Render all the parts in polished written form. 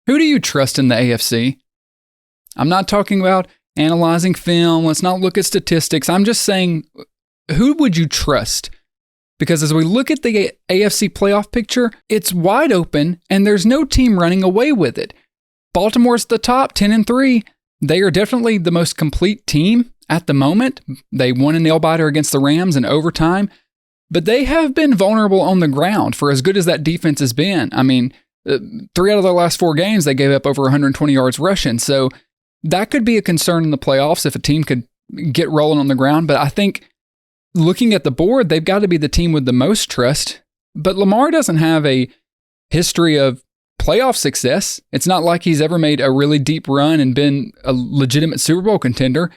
Who do you trust in the AFC? I'm not talking about analyzing film. Let's not look at statistics. I'm just saying, who would you trust? Because as we look at the AFC playoff picture, it's wide open and there's no team running away with it. Baltimore's the top, 10-3. They are definitely the most complete team at the moment. They won a nail-biter against the Rams in overtime, but they have been vulnerable on the ground for as good as that defense has been. I mean, 3 out of their last 4 games, they gave up over 120 yards rushing. So that could be a concern in the playoffs if a team could get rolling on the ground. But I think looking at the board, they've got to be the team with the most trust. But Lamar doesn't have a history of playoff success. It's not like he's ever made a really deep run and been a legitimate Super Bowl contender.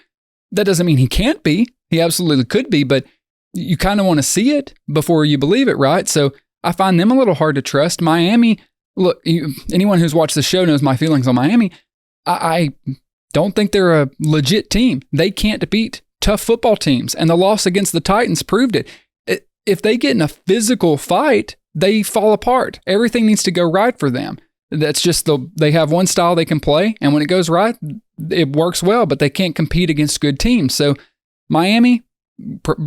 That doesn't mean he can't be. He absolutely could be, but you kind of want to see it before you believe it, right? So I find them a little hard to trust. Miami, look, anyone who's watched the show knows my feelings on Miami. I don't think they're a legit team. They can't beat tough football teams, and the loss against the Titans proved it. If they get in a physical fight, they fall apart. Everything needs to go right for them. That's just they have one style they can play, and when it goes right, it works well, but they can't compete against good teams. So Miami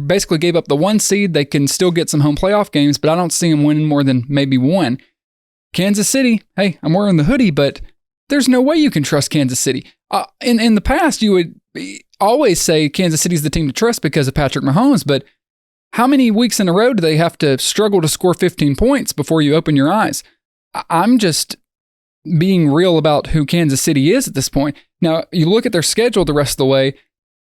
basically gave up the 1 seed. They can still get some home playoff games, but I don't see them winning more than maybe 1. Kansas City, hey, I'm wearing the hoodie, but there's no way you can trust Kansas City. In the past, you would always say Kansas City's the team to trust because of Patrick Mahomes, but how many weeks in a row do they have to struggle to score 15 points before you open your eyes? I'm just being real about who Kansas City is at this point. Now, you look at their schedule the rest of the way,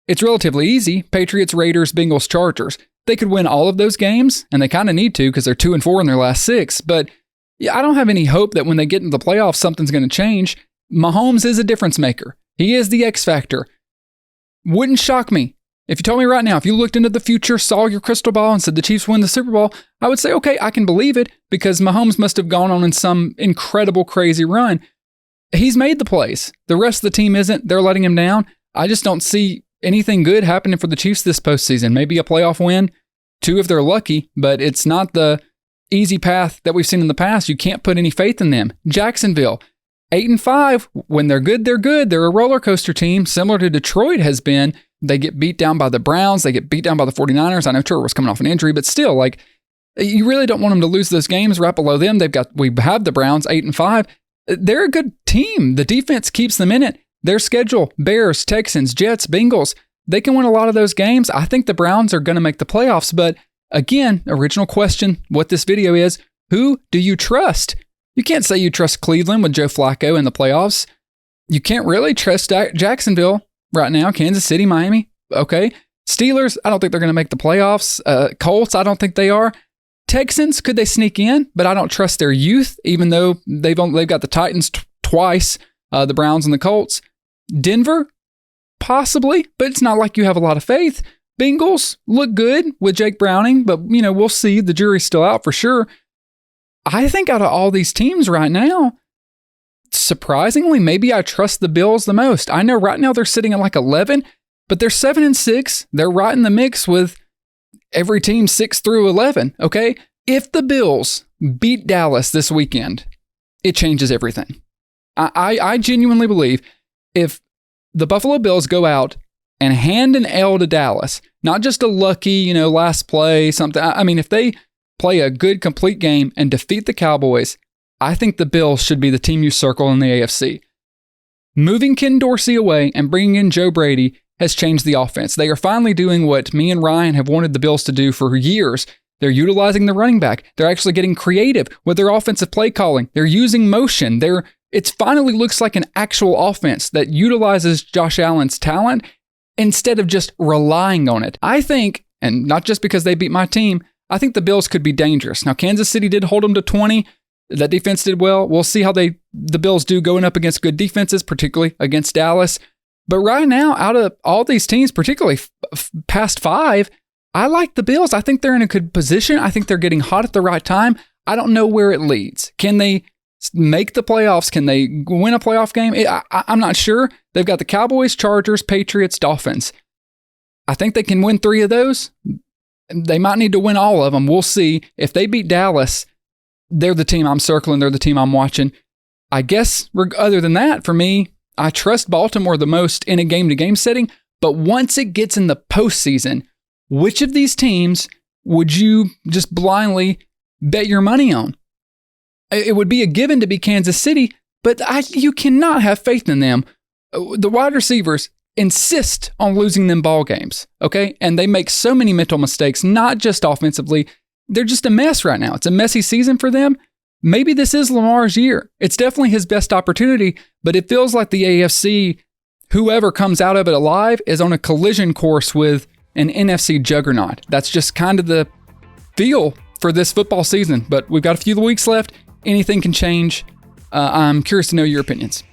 it's relatively easy. Patriots, Raiders, Bengals, Chargers. They could win all of those games, and they kind of need to because they're 2-4 in their last 6. But yeah, I don't have any hope that when they get into the playoffs, something's going to change. Mahomes is a difference maker. He is the X factor. Wouldn't shock me. If you told me right now, if you looked into the future, saw your crystal ball and said the Chiefs win the Super Bowl, I would say, okay, I can believe it because Mahomes must have gone on in some incredible, crazy run. He's made the plays. The rest of the team isn't. They're letting him down. I just don't see anything good happening for the Chiefs this postseason. Maybe a playoff win, 2 if they're lucky, but it's not the easy path that we've seen in the past. You can't put any faith in them. Jacksonville, 8-5. When they're good, they're good. They're a roller coaster team, similar to Detroit has been. They get beat down by the Browns. They get beat down by the 49ers. I know Trevor was coming off an injury, but still, like, you really don't want them to lose those games. Right below them, we have the Browns, 8-5. They're a good team. The defense keeps them in it. Their schedule, Bears, Texans, Jets, Bengals, they can win a lot of those games. I think the Browns are going to make the playoffs. But again, original question, what this video is, who do you trust? You can't say you trust Cleveland with Joe Flacco in the playoffs. You can't really trust Jacksonville right now. Kansas City, Miami, okay. Steelers, I don't think they're going to make the playoffs. Colts, I don't think they are. Texans, could they sneak in? But I don't trust their youth, even though they've got the Titans twice, the Browns and the Colts. Denver, possibly, but it's not like you have a lot of faith. Bengals look good with Jake Browning, but we'll see. The jury's still out for sure. I think out of all these teams right now, surprisingly, maybe I trust the Bills the most. I know right now they're sitting at like 11, but they're 7-6. They're right in the mix with every team 6 through 11. Okay. If the Bills beat Dallas this weekend, it changes everything. I genuinely believe if the Buffalo Bills go out and hand an L to Dallas, not just a lucky, last play, something. I mean, if they play a good, complete game and defeat the Cowboys, I think the Bills should be the team you circle in the AFC. Moving Ken Dorsey away and bringing in Joe Brady has changed the offense. They are finally doing what me and Ryan have wanted the Bills to do for years. They're utilizing the running back. They're actually getting creative with their offensive play calling. They're using motion. It finally looks like an actual offense that utilizes Josh Allen's talent instead of just relying on it. I think, and not just because they beat my team, I think the Bills could be dangerous. Now, Kansas City did hold them to 20. That defense did well. We'll see how the Bills do going up against good defenses, particularly against Dallas. But right now, out of all these teams, particularly past 5, I like the Bills. I think they're in a good position. I think they're getting hot at the right time. I don't know where it leads. Can they make the playoffs? Can they win a playoff game? I'm not sure. They've got the Cowboys, Chargers, Patriots, Dolphins. I think they can win 3 of those. They might need to win all of them. We'll see. If they beat Dallas, they're the team I'm circling. They're the team I'm watching. I guess other than that, for me, I trust Baltimore the most in a game-to-game setting. But once it gets in the postseason, which of these teams would you just blindly bet your money on? It would be a given to be Kansas City, but you cannot have faith in them. The wide receivers insist on losing them ball games, okay? And they make so many mental mistakes, not just offensively. They're just a mess right now. It's a messy season for them. Maybe this is Lamar's year. It's definitely his best opportunity, but it feels like the AFC, whoever comes out of it alive, is on a collision course with an NFC juggernaut. That's just kind of the feel for this football season, but we've got a few weeks left. Anything can change. I'm curious to know your opinions.